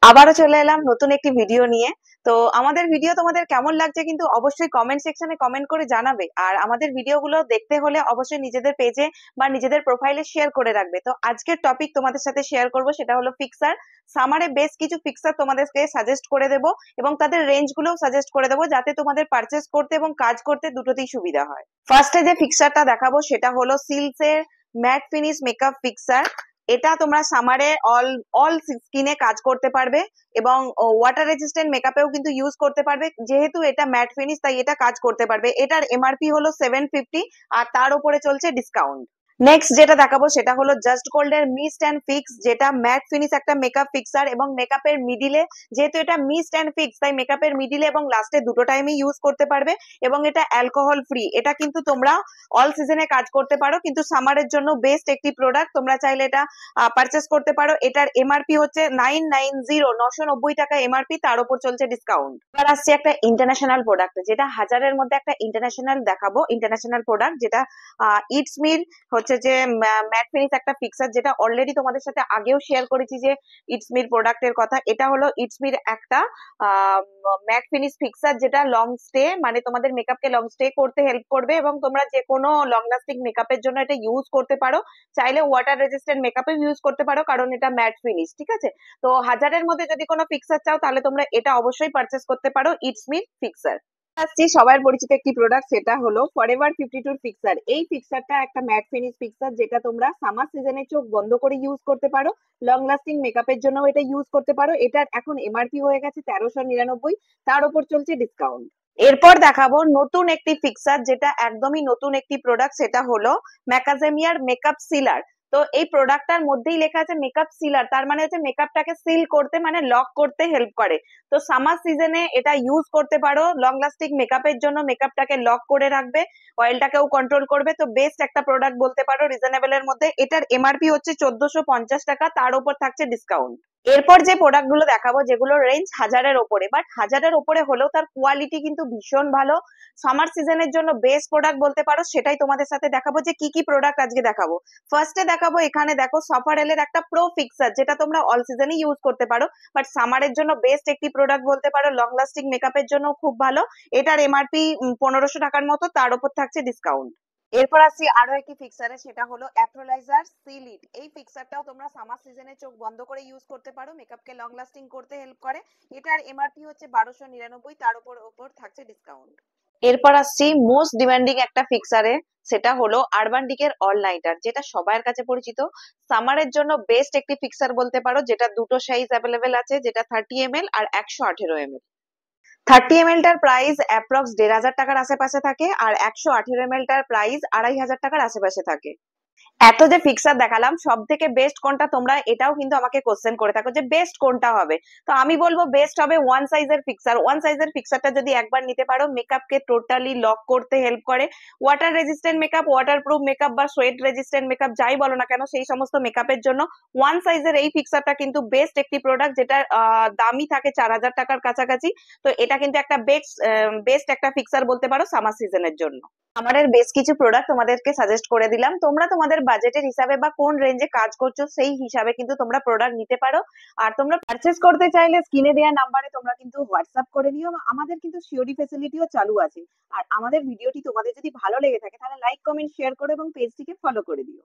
আবারও চলে এলাম নতুন একটি ভিডিও নিয়ে। তো আমাদের ভিডিও তোমাদের কেমন লাগছে কিন্তু অবশ্যই কমেন্ট সেকশনে কমেন্ট করে জানাবে। আর আমাদের ভিডিওগুলো দেখতে হলে অবশ্যই নিজেদের পেজে বা নিজেদের প্রোফাইলে শেয়ার করে রাখবে। তো আজকের টপিক তোমাদের সাথে শেয়ার করব, সেটা হলো ফিক্সার। সামারে বেশ কিছু ফিক্সার তোমাদেরকে সাজেস্ট করে দেবো এবং তাদের রেঞ্জ গুলোও সাজেস্ট করে দেবো, যাতে তোমাদের পারচেস করতে এবং কাজ করতে দুটোতেই সুবিধা হয়। ফার্স্টে যে ফিক্সারটা দেখাবো সেটা হলো সিল্কস এর ম্যাট ফিনিশ মেকআপ ফিক্সার। এটা তোমরা সামারে অল অল স্কিনে কাজ করতে পারবে এবং ওয়াটার রেজিস্ট্যান্ট মেকআপেও কিন্তু ইউজ করতে পারবে। যেহেতু এটা ম্যাট ফিনিশ তাই এটা কাজ করতে পারবে। এটার এমআরপি হলো 750 আর তার উপরে চলছে ডিসকাউন্ট। নেক্সট যেটা দেখাবো সেটা হলো জাস্ট গোল্ড এর মিস্ট অ্যান্ড ফিক্স, যেটা ম্যাট ফিনিশ একটা মেকআপ ফিক্সার এবং মেকআপের মিডিলে, যেহেতু এটা মিস্ট অ্যান্ড ফিক্স তাই মেকআপের মিডিলে এবং লাস্টে দুটো টাইমে ইউজ করতে পারবে এবং এটা অ্যালকোহল ফ্রি। এটা কিন্তু তোমরা অল সিজনে কাজ করতে পারো, কিন্তু সামারের জন্য বেস্ট একটি প্রোডাক্ট। তোমরা চাইলে এটা পারচেস করতে পারো। এটার এমআরপি হচ্ছে 990 টাকা এমআরপি, তার উপর চলছে ডিসকাউন্ট। এবার আসছে একটা ইন্টারন্যাশনাল প্রোডাক্ট, যেটা হাজারের মধ্যে একটা ইন্টারন্যাশনাল দেখাবো। ইন্টারন্যাশনাল প্রোডাক্ট যেটা ইটস মির হচ্ছে যে ম্যাট ফিনিশ একটা ফিক্সার, যেটা অলরেডি তোমাদের সাথে আগেও শেয়ার করেছি যে ইটস মির প্রোডাক্টের কথা। এটা হলো ইটস মির একটা ম্যাট ফিনিশ ফিক্সার, যেটা লং স্টে, মানে তোমাদের মেকআপকে লং স্টে করতে হেল্প করবে এবং তোমরা যে কোনো লং লাস্টিং মেকআপের জন্য এটা ইউজ করতে পারো। চাইলে ওয়াটার রেজিস্ট্যান্ট মেকআপে ইউজ করতে পারো, কারণ এটা ম্যাট ফিনিশ। ঠিক আছে, তো হাজারের মধ্যে যদি কোনো ফিক্সার চাও তাহলে তোমরা এটা অবশ্যই পারচেস করতে পারো, ইটস মির ফিক্সার। আসছি সবার পরিচিত একটি প্রোডাক্ট, সেটা হলো ফরএভার 52 ফিক্সার। এই ফিক্সারটা একটা ম্যাট ফিনিশ ফিক্সার, যেটা তোমরা সামার সিজনে চোখ বন্ধ করে ইউজ করতে পারো। লং লাস্টিং মেকআপের জন্য এটা ইউজ করতে পারো। এটার এখন এমআরপি হয়ে গেছে 1399, তার উপর চলছে ডিসকাউন্ট। এরপর দেখাবো নতুন একটি ফিক্সার, যেটা একদমই নতুন একটি প্রোডাক্ট, সেটা হলো ম্যাকাজেমিয়ার মেকআপ সিলার। তো এই প্রোডাক্টটার মধ্যেই লেখা আছে মেকআপ সিলার, তার মানে হচ্ছে মেকআপটাকে সিল করতে, মানে লক করতে হেল্প করে। তো সামার সিজনে এটা ইউজ করতে পারো লং লাস্টিং মেকআপের জন্য। মেকআপটাকে লক করে রাখবে, অয়েলটাকেও কন্ট্রোল করবে। তো বেস্ট একটা প্রোডাক্ট বলতে পারো, রিজনেবল এর মধ্যে। এটার এমআরপি হচ্ছে 1450 টাকা, তার উপর থাকছে ডিসকাউন্ট। এরপর যে প্রোডাক্ট গুলো দেখাবো, যেগুলো রেঞ্জ হাজারের ওপরে, বাট হাজারের ওপরে হলেও তার কোয়ালিটি কিন্তু ভীষণ ভালো। সামার সিজনের জন্য বেস্ট প্রোডাক্ট বলতে পারো, সেটাই তোমাদের সাথে দেখাবো। যে কি কি প্রোডাক্ট আজকে দেখাবো, ফার্স্টে দেখাবো এখানে দেখো সফারেল এর একটা প্রো ফিক্সার, যেটা তোমরা অল সিজনে ইউজ করতে পারো, বাট সামারের জন্য বেস্ট একটি প্রোডাক্ট বলতে পারো। লং লাস্টিং মেকআপের জন্য খুব ভালো। এটার এমআরপি 1500 টাকার মতো, তার উপর থাকছে ডিসকাউন্ট। এরপর আসছি আরো একটি ফিক্সারে, সেটা হলো অ্যাপ্রোলাইজার সিলিড। এই ফিক্সারটাও তোমরা সামার সিজনে চোখ বন্ধ করে ইউজ করতে পারো, মেকআপকে লং লাস্টিং করতে হেল্প করে। এটার এমআরপি হচ্ছে 1299, তার উপর থাকছে ডিসকাউন্ট। এরপর আসছি মোস্ট ডিমান্ডিং একটা ফিক্সারে, সেটা হলো আরবান ডিকের অল নাইটার, যেটা সবার কাছে পরিচিত। সামারের জন্য বেস্ট একটি ফিক্সার বলতে পারো, যেটা দুটো সাইজ অ্যাভেলেবেল আছে, যেটা 30 ml আর 118 ml। 30 ml টার প্রাইস অ্যাপ্রক্স 1500 টাকার আশেপাশে থাকে, আর 118 ml টার প্রাইস 2500 টাকার আশেপাশে থাকে। এত যে ফিক্সার দেখালাম, সব থেকে বেস্ট কোনটা, তোমরা এটাও কিন্তু আমাকে কোশ্চেন করে থাকো যে বেস্ট কোনটা হবে। তো আমি বলবো বেস্ট হবে ওয়ান সাইজের ফিক্সার। ওয়ান সাইজের ফিক্সারটা যদি একবার নিতে পারো, মেকআপকে টোটালি লক করতে হেল্প করে। Water resistant makeup, water proof makeup বা সোয়েট রেজিস্ট্যান্ট মেকআপ যাই বলো না কেন, সেই সমস্ত মেকআপের জন্য ওয়ান সাইজের এই ফিক্সারটা কিন্তু বেস্ট একটি প্রোডাক্ট, যেটা দামই থাকে 4000 টাকার কাছাকাছি। তো এটা কিন্তু একটা বেস্ট একটা ফিক্সার বলতে পারো সামার সিজনের জন্য। আমাদের বেশ কিছু প্রোডাক্ট তোমাদেরকে সাজেস্ট করে দিলাম। তোমরা তোমাদের বাজেটের হিসাবে বা কোন রেঞ্জে কাজ করছো সেই হিসাবে কিন্তু তোমরা প্রোডাক্ট নিতে পারো। আর তোমরা পারচেস করতে চাইলে স্ক্রিনে দেওয়া নাম্বারে তোমরা কিন্তু হোয়াটসঅ্যাপ করে নিও। আমাদের কিন্তু সিওডি ফেসিলিটিও চালু আছে। আর আমাদের ভিডিওটি তোমাদের যদি ভালো লেগে থাকে তাহলে লাইক কমেন্ট শেয়ার করো এবং পেজটিকে ফলো করে দিও।